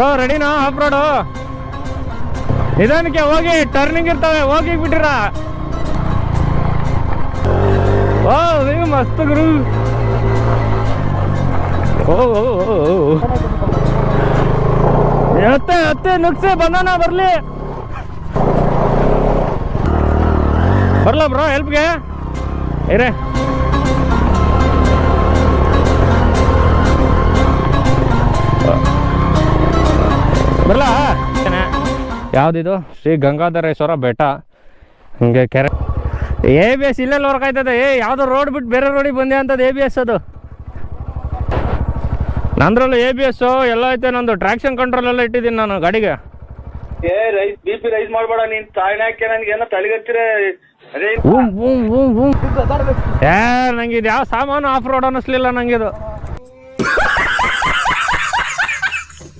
bro ರೆಡಿನಾ of road ನಿಧಾನಕ್ಕೆ ಹೋಗಿ ಟರ್ನಿಂಗ್ ಇರ್ತವೆ ಹೋಗಿ ಬಿಟ್ಟಿರ ಓ ನೀವು ಮಸ್ತ್ ಗುರು ಅತ್ತೆ ಅತ್ತೆ ನುಗ್ಸೆ ಬಂದಾನ ಬರ್ಲಿ ಬರ್ಲಾ ಬ್ರೋ ಹೆಲ್ಪ್ಗೆ ಇರೇ ಬರಲ್ಲ ಯಾವುದಿದು ಶ್ರೀ ಗಂಗಾಧರೇಶ್ವರ ಬೆಟ್ಟ ಹಿಂಗೆ ಕೆರೆ ಎ ಬಿ ಎಸ್ ಇಲ್ಲೆಲ್ಲ ವರ್ಕ್ ಆಯ್ತದೆ ಯಾವುದೋ ರೋಡ್ ಬಿಟ್ಟು ಬೇರೆ ರೋಡಿಗೆ ಬಂದೆ ಅಂತದ್ದು ಎ ಬಿ ಎಸ್ ಅದು ನಂದ್ರಲ್ಲೂ ಎ ಬಿ ಎಸ್ ಎಲ್ಲ ಐತೆ ನಂದು ಟ್ರಾಕ್ಷನ್ ಕಂಟ್ರೋಲ್ ಎಲ್ಲ ಇಟ್ಟಿದ್ದೀನಿ ನಾನು ಗಾಡಿಗೆ ಬಿ ಪಿ ರೈಸ್ ಮಾಡಬೇಡ ನೀನು ತಾಳ್ನಾಕೆ ನನಗೆ ಏನೋ ತಲೆಗತ್ತಿರ ನಂಗೆ ಇದು ಯಾವ ಸಾಮಾನು ಆಫ್ ರೋಡ್ ಅನ್ನಿಸ್ಲಿಲ್ಲ ನಂಗೆ ಇದು